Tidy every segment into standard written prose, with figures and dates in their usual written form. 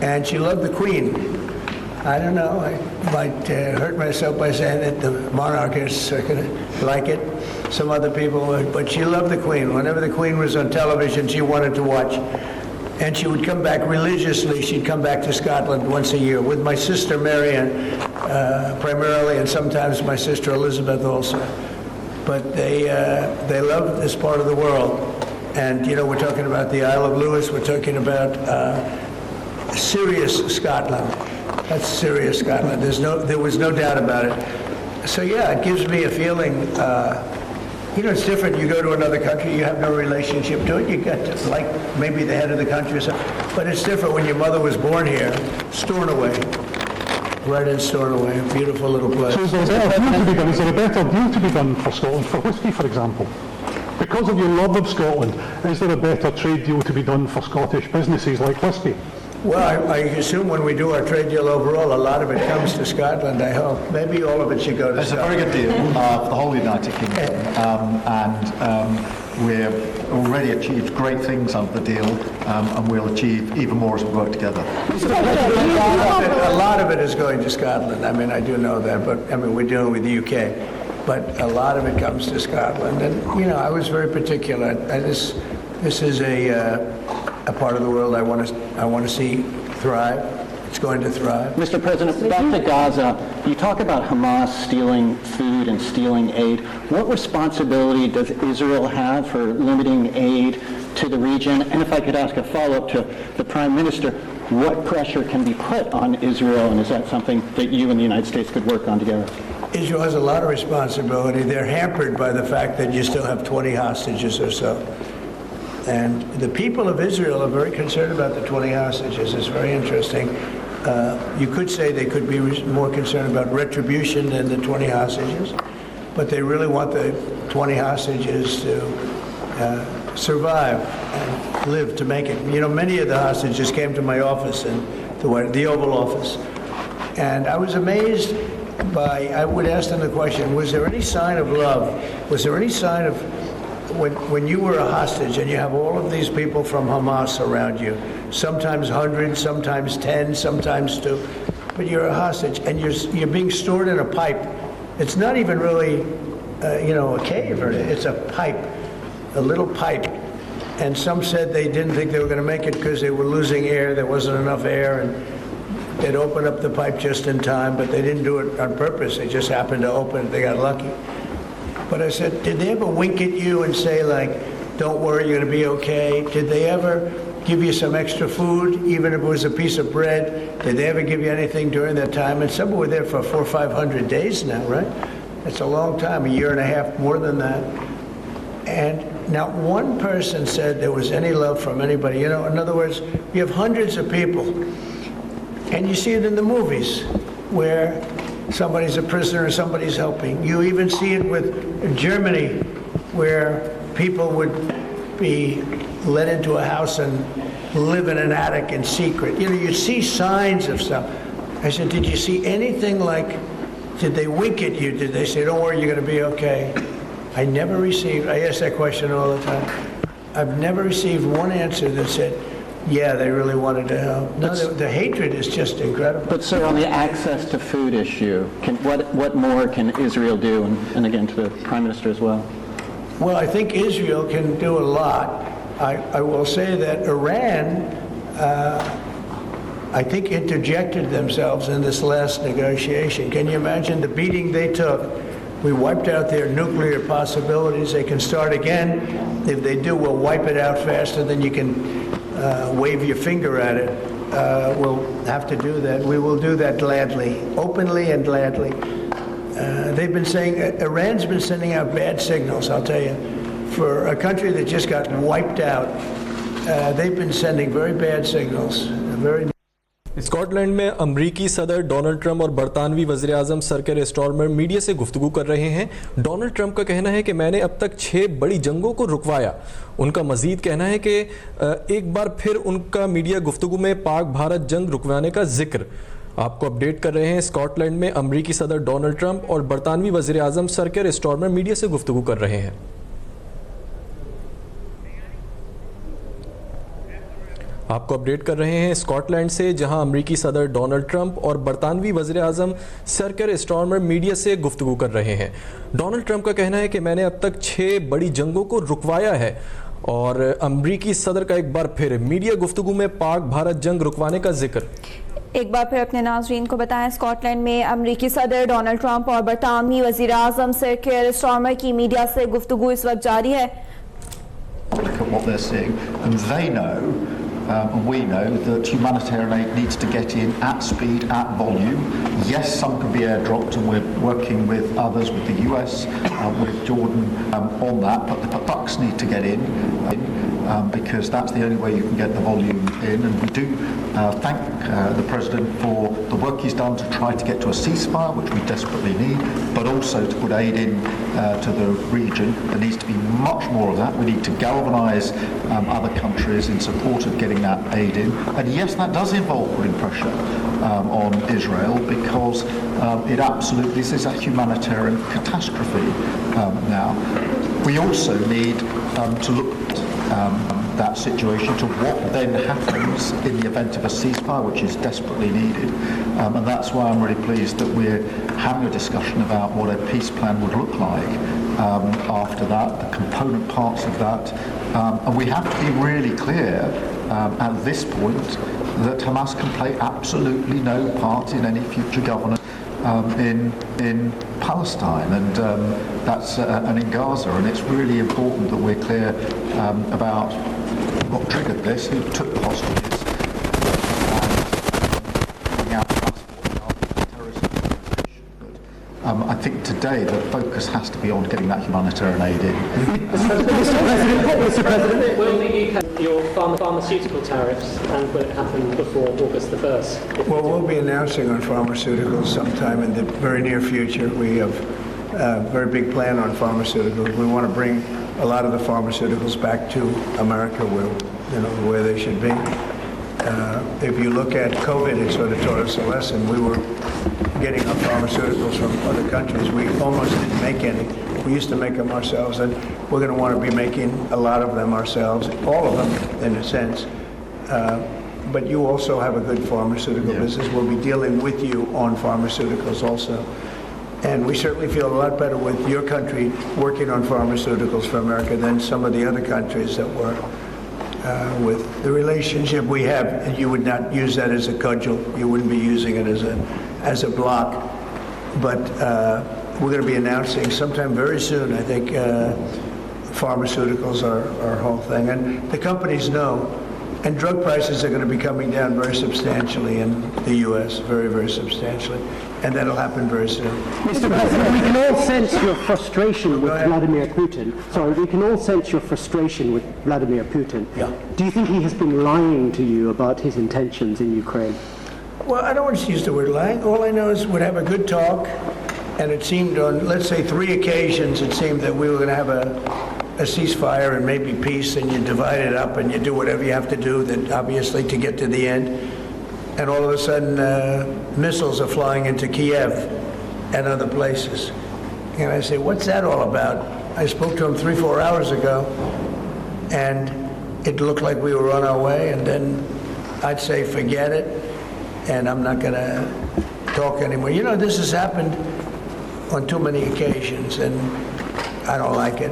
and she loved the Queen. I don't know, I might hurt myself by saying that the monarchists are going to like it. Some other people would, but she loved the Queen. Whenever the Queen was on television, she wanted to watch. And she would come back religiously. She'd come back to Scotland once a year with my sister Marianne, primarily, and sometimes my sister Elizabeth also. But they loved this part of the world. And, you know, we're talking about the Isle of Lewis. We're talking about serious Scotland. That's serious Scotland. There was no doubt about it. So yeah, it gives me a feeling. You know, it's different. You go to another country, you have no relationship to it. You get to like maybe the head of the country or something. But it's different when your mother was born here, Stornoway, right in Stornoway, a beautiful little place. So is there a better deal to be done? Is there a better deal to be done for Scotland, for whisky, for example? Because of your love of Scotland, is there a better trade deal to be done for Scottish businesses like whisky? Well, I assume when we do our trade deal overall, a lot of it comes to Scotland, I hope. Maybe all of it should go to Scotland. It's a very good deal for the whole United Kingdom. We've already achieved great things out of the deal, and we'll achieve even more as we work together. A lot of it is going to Scotland. I mean, I do know that, but I mean, we're dealing with the UK. But a lot of it comes to Scotland. And, you know, I was very particular. This is a part of the world I want to see thrive. It's going to thrive. Mr. President, back to Gaza. You talk about Hamas stealing food and stealing aid. What responsibility does Israel have for limiting aid to the region? And if I could ask a follow-up to the Prime Minister, what pressure can be put on Israel, and is that something that you and the United States could work on together? Israel has a lot of responsibility. They're hampered by the fact that you still have 20 hostages or so. And the people of Israel are very concerned about the 20 hostages. It's very interesting. You could say they could be more concerned about retribution than the 20 hostages, but they really want the 20 hostages to survive and live to make it. You know, many of the hostages came to my office, in the Oval Office, and I was amazed by, I would ask them the question, was there any sign of love? Was there any sign of, when you were a hostage and you have all of these people from Hamas around you, sometimes 100, sometimes 10, sometimes 2, but you're a hostage and you're being stored in a pipe. It's not even really, you know, a cave, or it's a pipe, a little pipe. And some said they didn't think they were going to make it because they were losing air. There wasn't enough air, and they'd open up the pipe just in time, but they didn't do it on purpose. They just happened to open it. They got lucky. But I said, did they ever wink at you and say, like, don't worry, you're going to be okay? Did they ever give you some extra food, even if it was a piece of bread? Did they ever give you anything during that time? And some were there for 400 or 500 days now, right? That's a long time, a year and a half, more than that. And not one person said there was any love from anybody. You know, in other words, you have hundreds of people, and you see it in the movies where somebody's a prisoner or somebody's helping. You even see it with Germany, where people would be let into a house and live in an attic in secret. You know, you see signs of stuff. I said, did you see anything like, did they wink at you? Did they say, don't worry, you're going to be okay? I never received, I ask that question all the time. I've never received one answer that said, yeah, they really wanted to help. No, the hatred is just incredible. But sir, on the access to food issue, what more can Israel do? And again, to the Prime Minister as well. Well, I think Israel can do a lot. I will say that Iran, I think, interjected themselves in this last negotiation. Can you imagine the beating they took? We wiped out their nuclear possibilities. They can start again. If they do, we'll wipe it out faster than you can wave your finger at it. We'll have to do that. We will do that gladly, openly and gladly. They've been saying, Iran's been sending out bad signals, I'll tell you. For a country that just got wiped out, they've been sending very bad signals. Scotland में अमरीकी सदर Donald Trump और बरतानवी वज़ीर-ए-आज़म sir के Starmer media से गुफ्तगू कर रहे हैं। डोनाल्ड ट्रंप का कहना है कि मैंने अब तक 6 बड़ी जंगों को रुकवाया। उनका मजीद कहना है कि एक बार फिर उनका मीडिया गुफ्तगू में पाक भारत जंग रुकवाने का जिक्र। आपको अपडेट कर रहे हैं, स्कॉटलैंड में अमरीकी सदर डोनाल्ड ट्रंप और बरतानवी वज़ीर-ए-आज़म सर के स्टॉर्मर मीडिया से गुफ्तगू कर रहे हैं। आपको अपडेट कर रहे हैं स्कॉटलैंड से, जहां अमेरिकी सदर डोनाल्ड ट्रंप और बरतानवी वज़ीर-ए-आज़म सर केयर स्टारमर मीडिया से गुफ्तगू कर रहे हैं। डोनाल्ड ट्रंप का कहना है कि मैंने अब तक 6 बड़ी जंगों को रुकवाया है, और अमेरिकी सदर का एक बार फिर मीडिया गुफ्तगू में पाक भारत जंग रुकवाने का जिक्र। एक बार फिर अपने नाज़रीन को बताएं, स्कॉटलैंड में अमेरिकी सदर डोनाल्ड ट्रंप और बरतानवी वज़ीर-ए-आज़म सर केयर स्टारमर की मीडिया से गुफ्तगू इस वक्त जारी है। Look at what they're seeing, and they know, and we know, that humanitarian aid needs to get in at speed, at volume. Yes, some can be airdropped, and we're working with others, with the US, with Jordan on that, but the bucks need to get in, because that's the only way you can get the volume in. And we do thank the President for the work he's done to try to get to a ceasefire, which we desperately need, but also to put aid in to the region. There needs to be much more of that. We need to galvanise other countries in support of getting that aid in. And yes, that does involve putting pressure on Israel, because it absolutely, this is a humanitarian catastrophe now. We also need to look at that situation, to what then happens in the event of a ceasefire, which is desperately needed. And that's why I'm really pleased that we're having a discussion about what a peace plan would look like after that, the component parts of that. And we have to be really clear at this point that Hamas can play absolutely no part in any future governance in Palestine, and and in Gaza, and it's really important that we're clear about what triggered this, who took the hostages, and out terrorist organisation. But I think today the focus has to be on getting that humanitarian aid in. Mr. President, will the UK your pharmaceutical tariffs, and will it happen before August the 1st? Well, we'll be announcing on pharmaceuticals sometime in the very near future. We have a very big plan on pharmaceuticals. We want to bring a lot of the pharmaceuticals back to America, where they should be. If you look at COVID, it sort of taught us a lesson. We were getting our pharmaceuticals from other countries. We almost didn't make any. We used to make them ourselves, and we're going to want to be making a lot of them ourselves, all of them in a sense. But you also have a good pharmaceutical business. We'll be dealing with you on pharmaceuticals also. And we certainly feel a lot better with your country working on pharmaceuticals for America than some of the other countries that were. With the relationship we have, you would not use that as a cudgel. You wouldn't be using it as a block. But we're going to be announcing sometime very soon, I think, pharmaceuticals are our whole thing. And the companies know. And drug prices are going to be coming down very substantially in the U.S., very, very substantially. And that'll happen very soon. Mr. President, we can all sense your frustration with Vladimir Putin. Sorry, we can all sense your frustration with Vladimir Putin. Yeah. Do you think he has been lying to you about his intentions in Ukraine? Well, I don't want to use the word lying. All I know is we'd have a good talk, and it seemed on, let's say, 3 occasions, it seemed that we were going to have a ceasefire and maybe peace, and you divide it up and you do whatever you have to do, then obviously to get to the end. And all of a sudden, missiles are flying into Kiev and other places. And I say, what's that all about? I spoke to him 3-4 hours ago, and it looked like we were on our way, and then I'd say, forget it, and I'm not going to talk anymore. You know, this has happened on too many occasions, and I don't like it.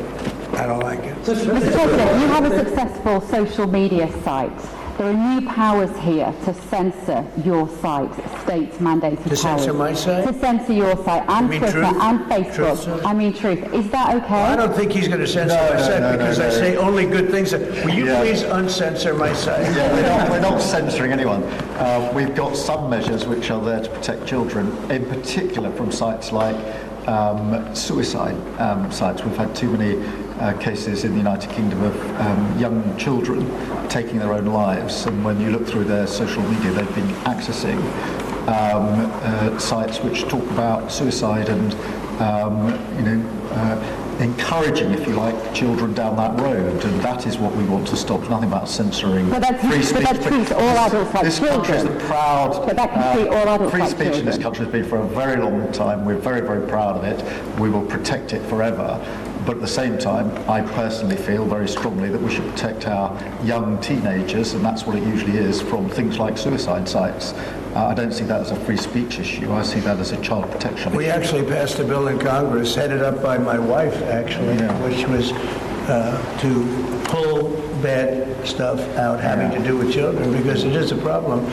I don't like it. Mr. President, you have a successful social media site. There are new powers here to censor your site, states mandated powers. To censor my site? To censor your site and Twitter Truth? and Facebook. Truth? I mean Truth. Is that okay? Well, I don't think he's going to censor my site because I say only good things. Will you please uncensor my site? Yeah, we're not censoring anyone. We've got some measures which are there to protect children, in particular from sites like suicide sites. We've had too many cases in the United Kingdom of young children taking their own lives, and when you look through their social media, they've been accessing sites which talk about suicide and encouraging, if you like, children down that road, and that is what we want to stop. There's nothing about censoring free speech. But that treats all adults like this children. country is the proud. But that can treat all adults free like speech in this children. country has been for a very long time. We're very, very proud of it. We will protect it forever. But at the same time, I personally feel very strongly that we should protect our young teenagers, and that's what it usually is, from things like suicide sites. I don't see that as a free speech issue. I see that as a child protection We issue. actually passed a bill in Congress, headed up by my wife, actually, which was to pull bad stuff out having to do with children, because it is a problem.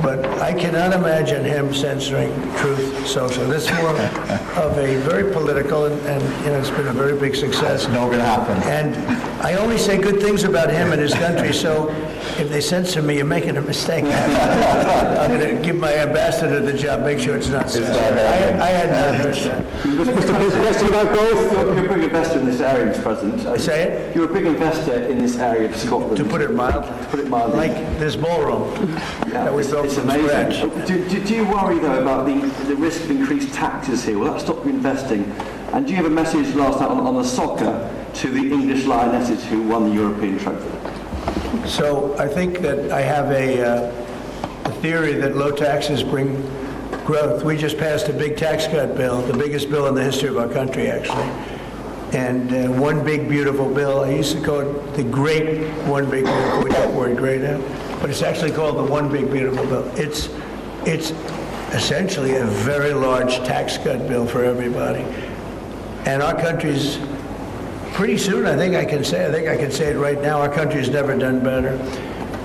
But I cannot imagine him censoring Truth Social. This is more of a very political, and it's been a very big success. That's not going to happen. And I only say good things about him and his country, so if they censor me, you're making a mistake. I'm going to give my ambassador the job, make sure it's not censored. I had not heard that. Mr. President, about growth. You're a big investor in this area, Mr. President. Say it? You're a big investor in this area of Scotland. To put it mildly. To put it mildly. Like this ballroom that we built It's from amazing. scratch. Do you worry, though, about the risk of increased taxes here? Will that stop you investing? And do you have a message last night on the soccer to the English Lionesses who won the European trophy? So I think that I have a theory that low taxes bring growth. We just passed a big tax cut bill, the biggest bill in the history of our country, actually. And one big, beautiful bill. I used to call it the great one big, beautiful, we got word great out. But it's actually called the one big, beautiful bill. It's essentially a very large tax cut bill for everybody. And our country's, pretty soon, I think I can say it right now, our country's never done better.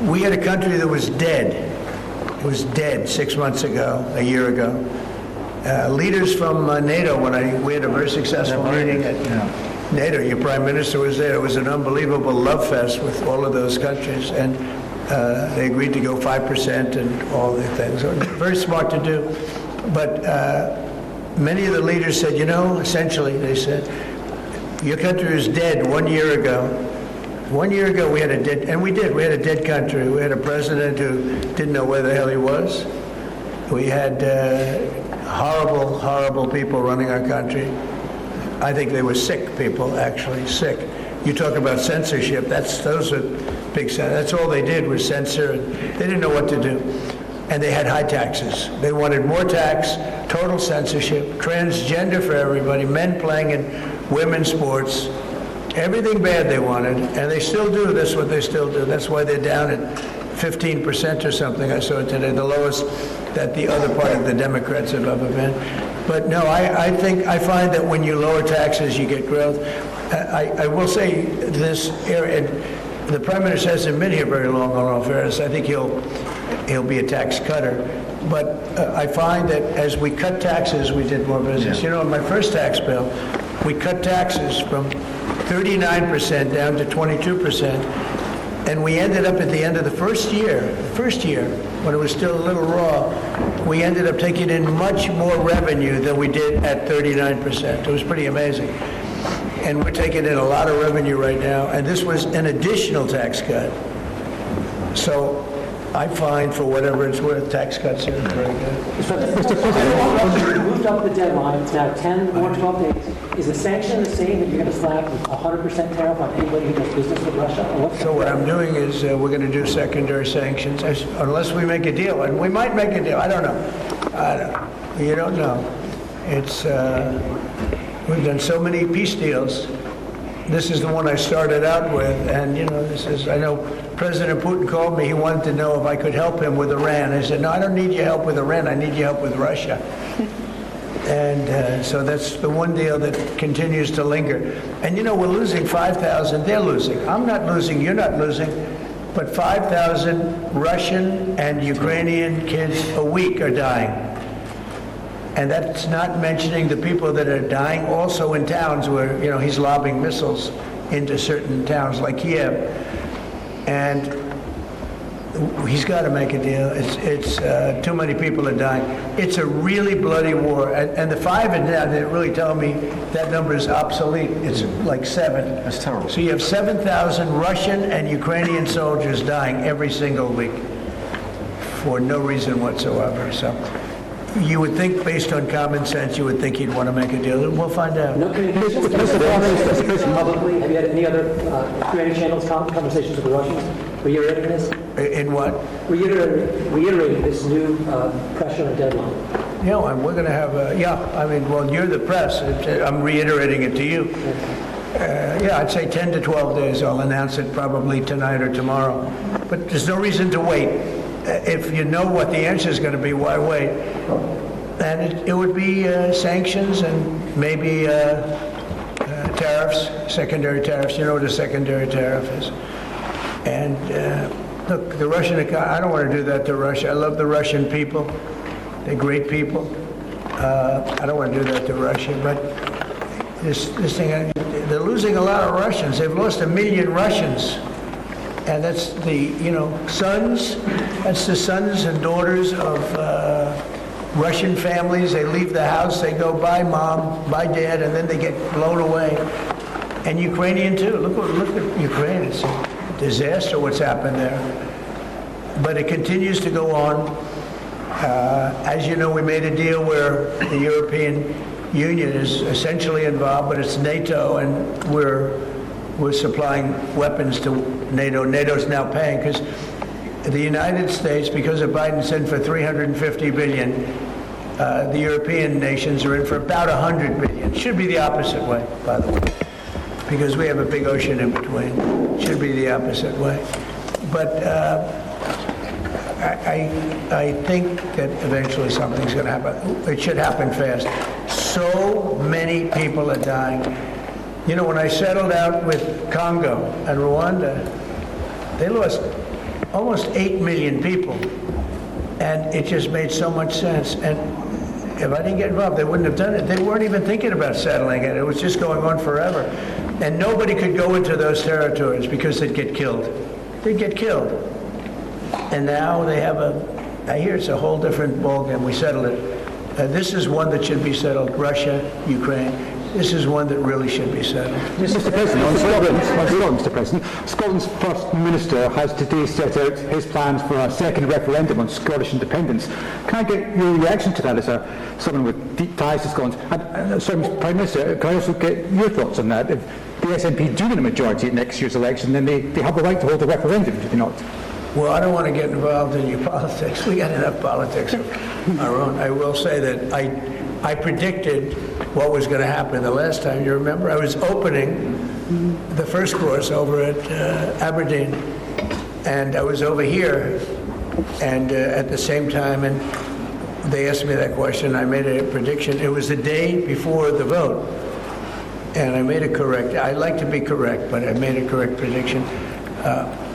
We had a country that was dead. It was dead 6 months ago, a year ago. Leaders from NATO, we had a very successful meeting at NATO. Your prime minister was there. It was an unbelievable love fest with all of those countries. And they agreed to go 5% and all the things. Very smart to do. But many of the leaders said, essentially, they said, your country was dead 1 year ago. 1 year ago, we had a dead, and we did. We had a dead country. We had a president who didn't know where the hell he was. We had horrible, horrible people running our country. I think they were sick people, actually, sick. You talk about censorship, those are big, that's all they did was censor, and they didn't know what to do. And they had high taxes. They wanted more tax, total censorship, transgender for everybody, men playing in women's sports, everything bad they wanted, and they still do. That's what they still do. That's why they're down at 15% or something. I saw it today, the lowest that the other part of the Democrats have ever been. But no, I find that when you lower taxes, you get growth. I will say this area, and the Prime Minister hasn't been here very long, on all fairness. I think he'll be a tax cutter. But I find that as we cut taxes, we did more business. Yeah. In my first tax bill, we cut taxes from 39% down to 22%. And we ended up at the end of the first year, when it was still a little raw, we ended up taking in much more revenue than we did at 39%. It was pretty amazing. And we're taking in a lot of revenue right now, and this was an additional tax cut. So I find, for whatever it's worth, tax cuts are very good. Mr. President, you moved up the deadline. It's now 10 or 12 days. Is the sanction the same that you're going to slap 100% tariff on anybody who does business with Russia? Or what's So what I'm doing is we're going to do secondary sanctions unless we make a deal, and we might make a deal. I don't know. You don't know. It's we've done so many peace deals. This is the one I started out with, and I know President Putin called me. He wanted to know if I could help him with Iran. I said, no, I don't need your help with Iran. I need your help with Russia. And so that's the one deal that continues to linger. And we're losing 5,000. They're losing. I'm not losing. You're not losing. But 5,000 Russian and Ukrainian kids a week are dying. And that's not mentioning the people that are dying also in towns where, he's lobbing missiles into certain towns like Kiev. And he's got to make a deal. It's too many people are dying. It's a really bloody war. And the 5 and now, they're really telling me that number is obsolete. It's like 7. That's terrible. So you have 7,000 Russian and Ukrainian soldiers dying every single week for no reason whatsoever. So you would think, based on common sense, you would think he'd want to make a deal. We'll find out. No communications publicly? Have you had any other community channels, conversations with the Russians? Reiterating this? In what? Reiterating this new pressure and deadline. We're going to have you're the press. I'm reiterating it to you. Yeah, I'd say 10 to 12 days. I'll announce it probably tonight or tomorrow. But there's no reason to wait. If you know what the answer is going to be, why wait? And it would be sanctions and maybe tariffs, secondary tariffs. You know what a secondary tariff is. And look, the Russian economy, I don't want to do that to Russia. I love the Russian people. They're great people. I don't want to do that to Russia, but this thing, they're losing a lot of Russians. They've lost 1 million Russians. And that's the, sons, that's the sons and daughters of Russian families. They leave the house, they go, bye mom, bye dad, and then they get blown away. And Ukrainian too. Look at Ukraine. It's a disaster what's happened there. But it continues to go on. As you know, we made a deal where the European Union is essentially involved, but it's NATO, and we're supplying weapons to NATO. NATO's now paying because the United States, because of Biden's in for $350 billion, the European nations are in for about $100 billion. Should be the opposite way, by the way, because we have a big ocean in between. Should be the opposite way. But I think that eventually something's going to happen. It should happen fast. So many people are dying. When I settled out with Congo and Rwanda, they lost almost 8 million people. And it just made so much sense. And if I didn't get involved, they wouldn't have done it. They weren't even thinking about settling it. It was just going on forever. And nobody could go into those territories because they'd get killed. They'd get killed. And now they have I hear it's a whole different ballgame. We settled it. This is one that should be settled. Russia, Ukraine. This is one that really should be settled. Mr. President, on Scotland, Mr. President, Scotland's First Minister has today set out his plans for a second referendum on Scottish independence. Can I get your reaction to that as someone with deep ties to Scotland? And, sorry, Mr. Prime Minister, can I also get your thoughts on that? If the SNP do win a majority at next year's election, then they have the right to hold a referendum, do they not? Well, I don't want to get involved in your politics. We got enough politics of our own. I will say that I predicted what was going to happen the last time. You remember? I was opening the first course over at Aberdeen, and I was over here, and at the same time, and they asked me that question. I made a prediction. It was the day before the vote, and I made it correct. I like to be correct, but I made a correct prediction.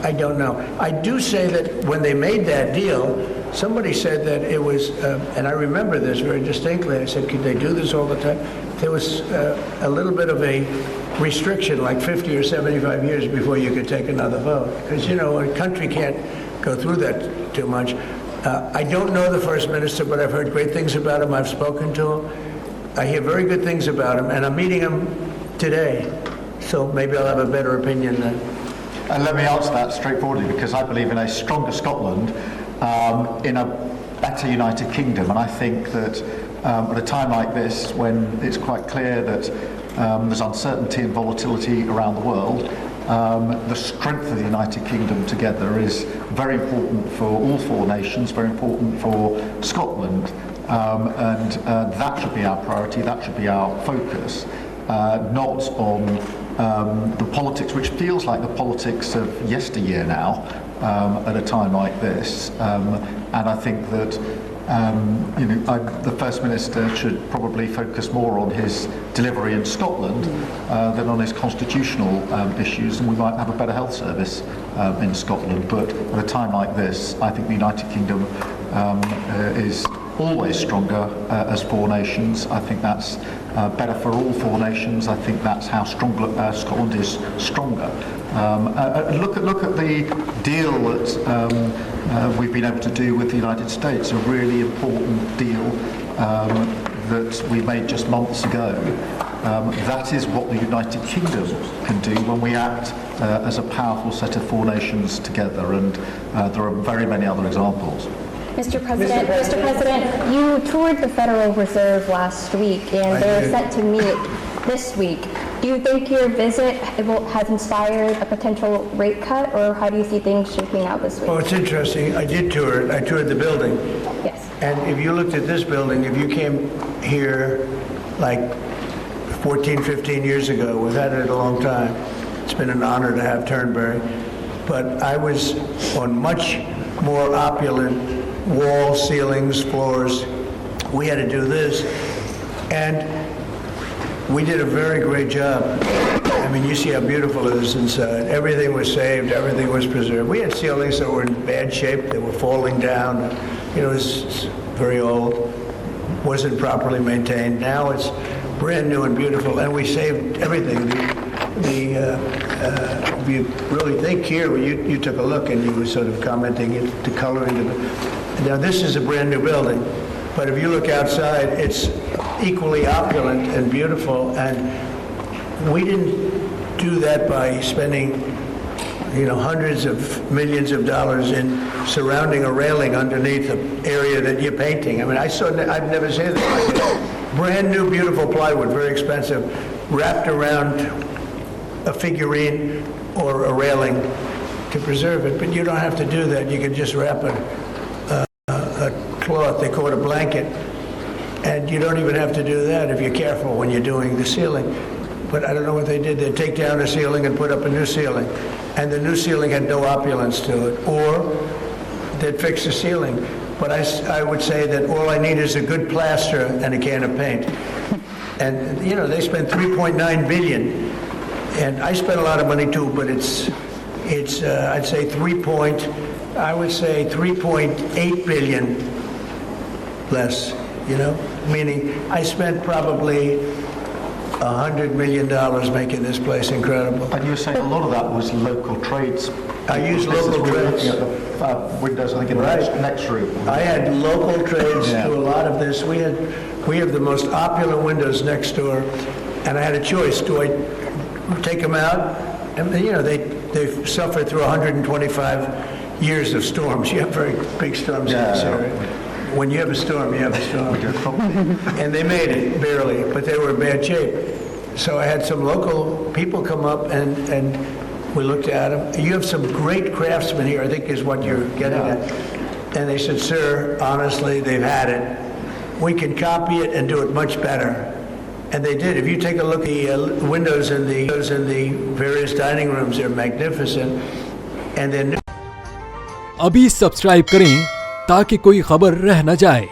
I don't know. I do say that when they made that deal, somebody said that it was, and I remember this very distinctly, I said, could they do this all the time? There was a little bit of a restriction, like 50 or 75 years before you could take another vote. Because, a country can't go through that too much. I don't know the First Minister, but I've heard great things about him. I've spoken to him. I hear very good things about him, and I'm meeting him today. So maybe I'll have a better opinion then. And let me answer that straightforwardly, because I believe in a stronger Scotland, in a better United Kingdom. And I think that at a time like this, when it's quite clear that there's uncertainty and volatility around the world, the strength of the United Kingdom together is very important for all four nations, very important for Scotland. And that should be our priority, that should be our focus, not on the politics, which feels like the politics of yesteryear now, at a time like this. And I think that the First Minister should probably focus more on his delivery in Scotland than on his constitutional issues, and we might have a better health service in Scotland. But at a time like this, I think the United Kingdom is always stronger as four nations. I think that's better for all four nations. I think that's how Scotland is stronger. Look at the deal that we've been able to do with the United States, a really important deal that we made just months ago. That is what the United Kingdom can do when we act as a powerful set of four nations together, and there are very many other examples. Mr. President, you toured the Federal Reserve last week, and they're set to meet this week. Do you think your visit has inspired a potential rate cut, or how do you see things shaping out this week? Well, it's interesting. I did tour it. I toured the building. Yes. And if you looked at this building, if you came here like 14, 15 years ago. We've had it a long time. It's been an honor to have Turnberry. But I was on much more opulent walls, ceilings, floors. We had to do this. And we did a very great job. I mean, you see how beautiful it is inside. Everything was saved, everything was preserved. We had ceilings that were in bad shape, they were falling down. You know, it was very old, wasn't properly maintained. Now it's brand new and beautiful, and we saved everything. If you really think here, you took a look and you were sort of commenting the coloring. Now this is a brand new building, but if you look outside, it's equally opulent and beautiful, and we didn't do that by spending, you know, hundreds of millions of dollars in surrounding a railing underneath the area that you're painting. I mean, I've never seen that. Brand new, beautiful plywood, very expensive, wrapped around a figurine or a railing to preserve it. But you don't have to do that. You can just wrap a cloth, they call it a blanket, and you don't even have to do that if you're careful when you're doing the ceiling. But I don't know what they did. They'd take down a ceiling and put up a new ceiling, and the new ceiling had no opulence to it, or they'd fix the ceiling. But I would say that all I need is a good plaster and a can of paint. And, you know, they spent $3.9 billion, and I spent a lot of money too, but it's I'd say 3.8 billion less, you know, meaning I spent probably $100 million making this place incredible. And you were saying a lot of that was local trades. I used local trades. At the windows, I think, in the next room. I had local trades do a lot of this. We have the most opulent windows next door, and I had a choice. Do I take them out? And, you know, they've suffered through 125 years of storms. You have very big storms in this area. When you have a storm, you have a storm. And they made it, barely, but they were in bad shape. So I had some local people come up and we looked at them. You have some great craftsmen here, I think is what you're getting at. And they said, sir, honestly, they've had it. We can copy it and do it much better. And they did. If you take a look at the windows in the various dining rooms, they're magnificent. And then अभी subscribe करें ताकि कोई खबर रह न जाए।